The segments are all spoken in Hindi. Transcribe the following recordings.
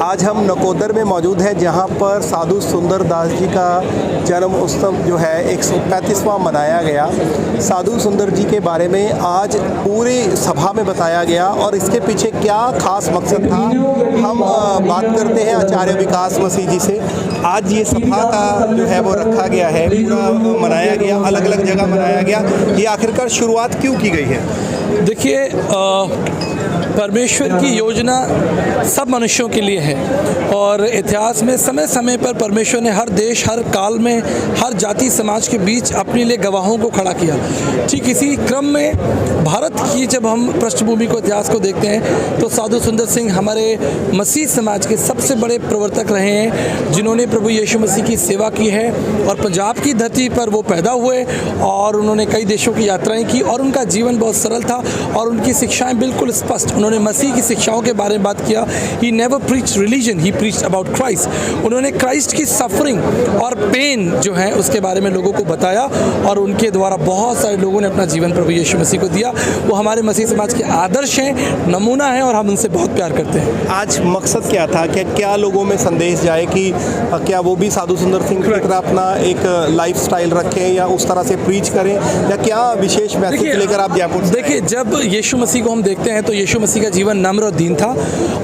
आज हम नकोदर में मौजूद हैं, जहां पर साधु सुंदर दास जी का जन्म उत्सव जो है 135वां मनाया गया। साधु सुंदर जी के बारे में आज पूरी सभा में बताया गया और इसके पीछे क्या खास मकसद था, हम बात करते हैं आचार्य विकास मसीह जी से। आज ये सभा का जो है वो रखा गया है, पूरा मनाया गया, अलग अलग जगह मनाया गया। ये आखिरकार शुरुआत क्यों की गई है? देखिए, परमेश्वर की योजना सब मनुष्यों के लिए है और इतिहास में समय समय पर परमेश्वर ने हर देश, हर काल में, हर जाति समाज के बीच अपने लिए गवाहों को खड़ा किया। ठीक इसी क्रम में भारत की जब हम पृष्ठभूमि को, इतिहास को देखते हैं तो साधु सुंदर सिंह हमारे मसीह समाज के सबसे बड़े प्रवर्तक रहे हैं, जिन्होंने प्रभु यीशु मसीह की सेवा की है। और पंजाब की धरती पर वो पैदा हुए और उन्होंने कई देशों की यात्राएं की और उनका जीवन बहुत सरल था और उनकी शिक्षाएं बिल्कुल स्पष्ट। उन्होंने मसीह की शिक्षाओं के बारे में बात किया। He never preached religion, he preached about Christ. उन्होंने क्राइस्ट की सफरिंग और पेन जो है उसके बारे में लोगों को बताया और उनके द्वारा बहुत सारे लोगों ने अपना जीवन प्रभु यीशु मसीह को दिया। वो हमारे मसीह समाज के आदर्श हैं, नमूना है और हम उनसे बहुत प्यार करते हैं। आज मकसद क्या था? क्या लोगों में संदेश जाए कि क्या वो भी साधु सुंदर सिंह की तरह अपना एक लाइफ स्टाइल रखें या उस तरह से प्रीच करें, या क्या विशेष मैसेज लेकर आप जयपुर? देखिए, जब यीशु मसीह को हम देखते हैं तो यीशु मसीह का जीवन नम्र और दीन था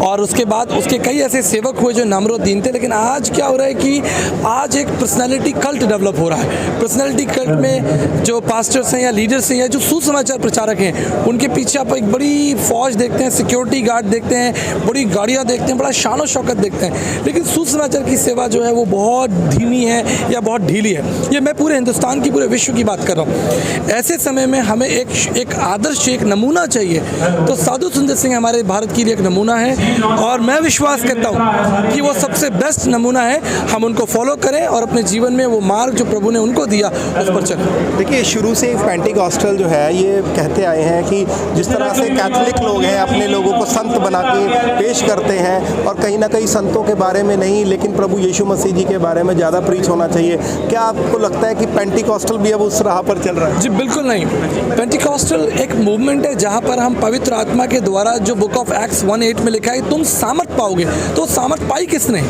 और उसके बाद उसके कई ऐसे सेवक हुए जो नम्र और दीन थे। लेकिन आज क्या हो रहा है कि आज एक पर्सनालिटी कल्ट डेवलप हो रहा है। पर्सनालिटी कल्ट में जो पास्टर्स हैं या लीडर्स हैं या जो सुसमाचार प्रचारक हैं, उनके पीछे आप एक बड़ी फौज देखते हैं, सिक्योरिटी गार्ड देखते हैं, बड़ी गाड़ियाँ देखते हैं, बड़ा शान और शौकत देखते हैं। लेकिन सुसमाचार की सेवा जो है वो बहुत धीमी है या बहुत ढीली है। ये मैं पूरे हिंदुस्तान की, पूरे विश्व की बात कर रहा हूँ। ऐसे समय में हमें एक आदर्श, एक नमूना चाहिए। तो साधु सुंदर सिंह हमारे भारत के लिए एक नमूना है और मैं विश्वास करता हूँ कि वो सबसे बेस्ट नमूना है। हम उनको फॉलो करें और अपने जीवन में वो मार्ग जो प्रभु ने उनको दिया उस पर चलें। देखिए, शुरू से पेंटिकॉस्टल जो है ये कहते आए हैं कि जिस तरह से कैथोलिक लोग हैं अपने लोगों को संत बना के पेश करते हैं और कहीं ना कहीं संतों के बारे में नहीं, लेकिन प्रभु यीशु मसीह जी के बारे में ज़्यादा प्रीच होना चाहिए। क्या आपको लगता है कि पेंटिकॉस्टल भी अब उस राह पर चल रहा है? जी बिल्कुल नहीं। पेंटिकॉस्टल एक मूवमेंट है जहाँ पर हम पवित्र आत्मा के द्वारा, जो बुक ऑफ एक्ट्स 1:8 में लिखा है, तुम सामर्थ पाओगे। तो सामर्थ पाई किसने?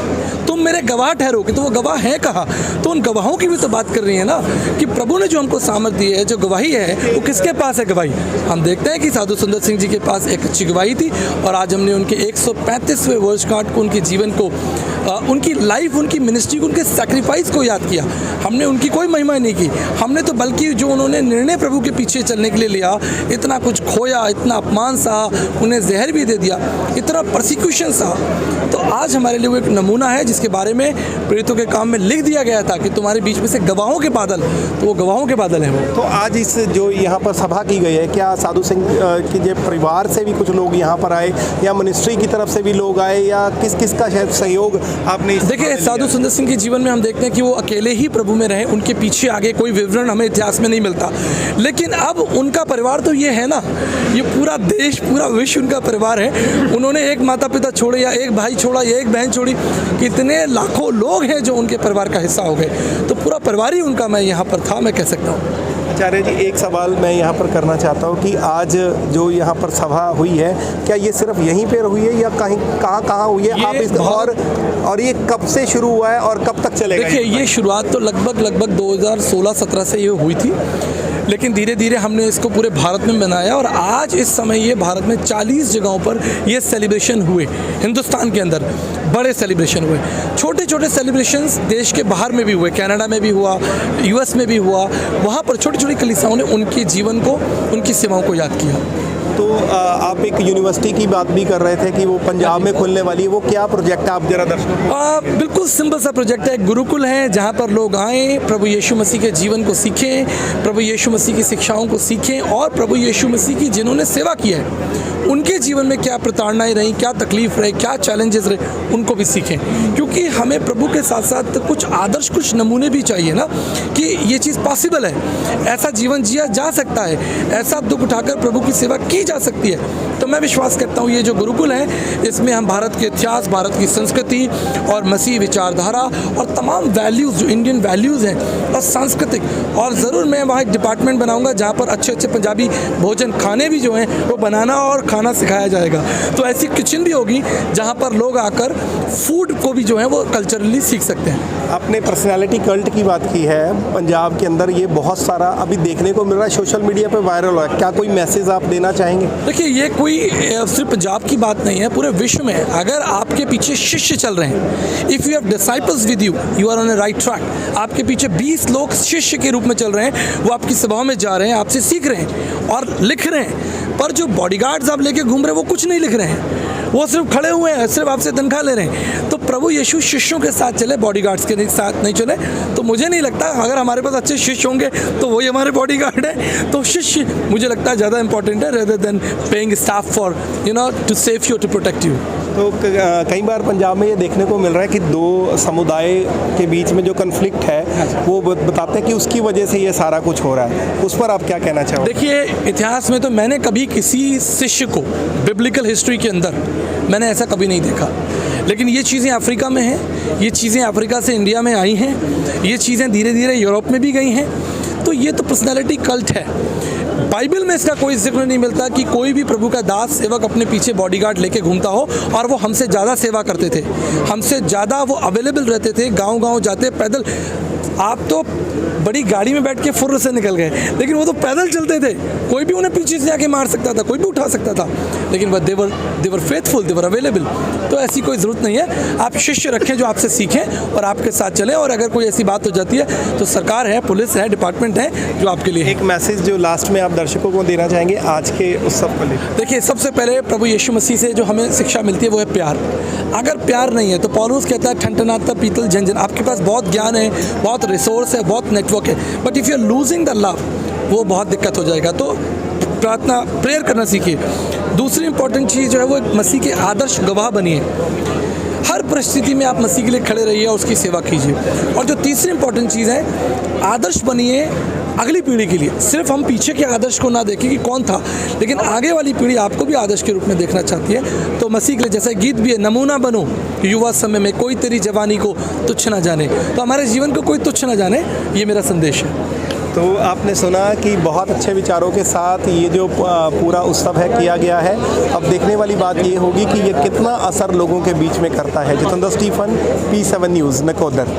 तुम मेरे गवाह ठहरोगे। तो वो गवाह है कहाँ? तो उन गवाहों की भी तो बात कर रही है ना, कि प्रभु ने जो हमको सामर्थ दी है, जो गवाही है, वो किसके पास है गवाही? हम देखते हैं कि साधु सुंदर सिंह जी के पास एक अच्छी गवाही थी और आज हमने उनके 135वें वर्षगांठ को, उनके जीवन को, उनकी लाइफ, उनकी मिनिस्ट्री को, उनके सैक्रिफाइस को याद किया। हमने उनकी कोई महिमा नहीं की, हमने तो बल्कि जो उन्होंने निर्णय प्रभु के पीछे चलने के लिए लिया, इतना कुछ खोया, इतना अपमान सहा, उन्हें जहर भी दे दिया, इतना प्रोसिक्यूशन सहा। तो आज हमारे लिए वो एक नमूना है जिसके बारे में प्रेरितों के काम में लिख दिया गया था कि तुम्हारे बीच में से गवाहों के बादल, तो वो गवाहों के बादल हैं वो। तो आज इस जो यहाँ पर सभा की गई है, क्या साधु सिंह के जो परिवार से भी कुछ लोग यहाँ पर आए या मिनिस्ट्री की तरफ से भी लोग आए, या किस किस का शायद सहयोग आपने? देखिए, साधु सुंदर सिंह के जीवन में हम देखते हैं कि वो अकेले ही प्रभु में रहे, उनके पीछे आगे कोई विवरण हमें इतिहास में नहीं मिलता। लेकिन अब उनका परिवार तो ये है ना, ये पूरा देश, पूरा विश्व उनका परिवार है। उन्होंने एक माता पिता छोड़े या एक भाई छोड़ा या एक बहन छोड़ी, कितने लाखों लोग हैं जो उनके परिवार का हिस्सा हो गए। तो पूरा परिवार ही उनका मैं यहाँ पर था, मैं कह सकता हूँ। आचार्य जी, एक सवाल मैं यहाँ पर करना चाहता हूँ कि आज जो यहाँ पर सभा हुई है, क्या ये सिर्फ यहीं पर हुई है या कहाँ हुई है? आप इस और ये कब से शुरू हुआ है और कब तक चलेगा? देखिए, ये शुरुआत तो लगभग 2016-17 से ये हुई थी, लेकिन धीरे धीरे हमने इसको पूरे भारत में मनाया और आज इस समय ये भारत में 40 जगहों पर ये सेलिब्रेशन हुए। हिंदुस्तान के अंदर बड़े सेलिब्रेशन हुए, छोटे छोटे सेलिब्रेशंस देश के बाहर में भी हुए, कनाडा में भी हुआ, यूएस में भी हुआ। वहाँ पर छोटी छोटी कलीसियाओं ने उनके जीवन को, उनकी सेवाओं को याद किया। तो आप एक यूनिवर्सिटी की बात भी कर रहे थे कि वो पंजाब में खुलने वाली है, वो क्या प्रोजेक्ट है? आप जरा दर्शकों। बिल्कुल सिंपल सा प्रोजेक्ट है। गुरुकुल है जहाँ पर लोग आएँ, प्रभु यीशु मसीह के जीवन को सीखें, प्रभु यीशु मसीह की शिक्षाओं को सीखें और प्रभु यीशु मसीह की जिन्होंने सेवा की है उनके जीवन में क्या प्रताड़नाएं रही, क्या तकलीफ रहे, क्या चैलेंजेस रहे, उनको भी सीखें। क्योंकि हमें प्रभु के साथ साथ कुछ आदर्श, कुछ नमूने भी चाहिए ना, कि ये चीज़ पॉसिबल है, ऐसा जीवन जिया जा सकता है, ऐसा दुख उठाकर प्रभु की सेवा की जा सकती है। तो मैं विश्वास करता हूँ ये जो गुरुकुल है, इसमें हम भारत के इतिहास, भारत की संस्कृति और मसीह विचारधारा और तमाम वैल्यूज़ जो इंडियन वैल्यूज़ हैं और सांस्कृतिक, और ज़रूर मैं वहाँ एक डिपार्टमेंट बनाऊँगा जहाँ पर अच्छे अच्छे पंजाबी भोजन खाने भी जो हैं वो बनाना और बनाना सिखाया जाएगा। तो ऐसी किचन भी होगी जहाँ पर लोग आकर फूड को भी जो है वो कल्चरली सीख सकते हैं। आपने पर्सनालिटी कल्ट की बात की है, पंजाब के अंदर ये बहुत सारा अभी देखने को मिल रहा है, सोशल मीडिया पे वायरल हो रहा है। क्या कोई मैसेज आप देना चाहेंगे? देखिए, ये कोई सिर्फ पंजाब की बात नहीं है, पूरे विश्व में अगर आपके पीछे शिष्य चल रहे हैं, if you have disciples with you, you are on a right track. आपके पीछे 20 लोग शिष्य के रूप में चल रहे हैं, वो आपकी सभाओं में जा रहे हैं, आपसे सीख रहे हैं और लिख रहे हैं। पर जो बॉडीगार्ड्स आप लेके घूम रहे हैं वो कुछ नहीं लिख रहे हैं, वो सिर्फ खड़े हुए हैं, सिर्फ आपसे तनख्वाह ले रहे हैं। तो प्रभु यीशु शिष्यों के साथ चले, बॉडीगार्ड्स के साथ नहीं चले। तो मुझे नहीं लगता, अगर हमारे पास अच्छे शिष्य होंगे तो वही हमारे बॉडीगार्ड है। तो शिष्य मुझे लगता है ज़्यादा इंपॉर्टेंट है rather than paying staff for to save you, to protect you. तो कई बार पंजाब में ये देखने को मिल रहा है कि दो समुदाय के बीच में जो कन्फ्लिक्ट है वो बताते हैं कि उसकी वजह से ये सारा कुछ हो रहा है। उस पर आप क्या कहना चाहोगे? देखिए, इतिहास में तो मैंने कभी किसी शिष्य को बिब्लिकल हिस्ट्री के अंदर मैंने ऐसा कभी नहीं देखा। लेकिन ये चीज़ें अफ्रीका में हैं, ये चीज़ें अफ्रीका से इंडिया में आई हैं, ये चीज़ें धीरे धीरे यूरोप में भी गई हैं। तो ये तो पर्सनैलिटी कल्ट है। बाइबल में इसका कोई जिक्र नहीं मिलता कि कोई भी प्रभु का दास सेवक अपने पीछे बॉडीगार्ड लेके घूमता हो और वो हमसे ज़्यादा सेवा करते थे, हमसे ज़्यादा वो अवेलेबल रहते थे, गांव-गांव जाते पैदल। आप तो बड़ी गाड़ी में बैठ के फुर्र से निकल गए, लेकिन वो तो पैदल चलते थे, कोई भी उन्हें पीछे से आके मार सकता था, कोई भी उठा सकता था, लेकिन वह देवर फेथफुल, देवर अवेलेबल। तो ऐसी कोई ज़रूरत नहीं है। आप शिष्य रखें जो आपसे सीखें और आपके साथ चलें, और अगर कोई ऐसी बात हो जाती है तो सरकार है, पुलिस है, डिपार्टमेंट है जो आपके लिए है। एक मैसेज जो लास्ट में आप दर्शकों को देना चाहेंगे आज के उत्सव को लेकर? देखिए, सबसे पहले प्रभु यीशु मसीह से जो हमें शिक्षा मिलती है वो है प्यार। अगर प्यार नहीं है तो पौलुस कहता है ठनठनाता पीतल झंझन। आपके पास बहुत ज्ञान है, बहुत रिसोर्स है, बहुत नेटवर्क है, but if you are losing the love, वो बहुत दिक्कत हो जाएगा। तो प्रार्थना, प्रेयर करना सीखिए। दूसरी इंपॉर्टेंट चीज़ जो है वो एक मसीह के आदर्श गवाह बनिए। हर परिस्थिति में आप मसीह के लिए खड़े रहिए और उसकी सेवा कीजिए। और जो तीसरी इंपॉर्टेंट चीज़ है, आदर्श बनिए अगली पीढ़ी के लिए। सिर्फ हम पीछे के आदर्श को ना देखें कि कौन था, लेकिन आगे वाली पीढ़ी आपको भी आदर्श के रूप में देखना चाहती है। तो मसीह के लिए जैसा गीत भी है, नमूना बनो युवा समय में, कोई तेरी जवानी को तुच्छ ना जाने। तो हमारे जीवन को कोई तुच्छ ना जाने, ये मेरा संदेश है। तो आपने सुना कि बहुत अच्छे विचारों के साथ ये जो पूरा उत्सव है किया गया है। अब देखने वाली बात ये होगी कि ये कितना असर लोगों के बीच में करता है। Jitendra Stephen, P7 news, Nakodar.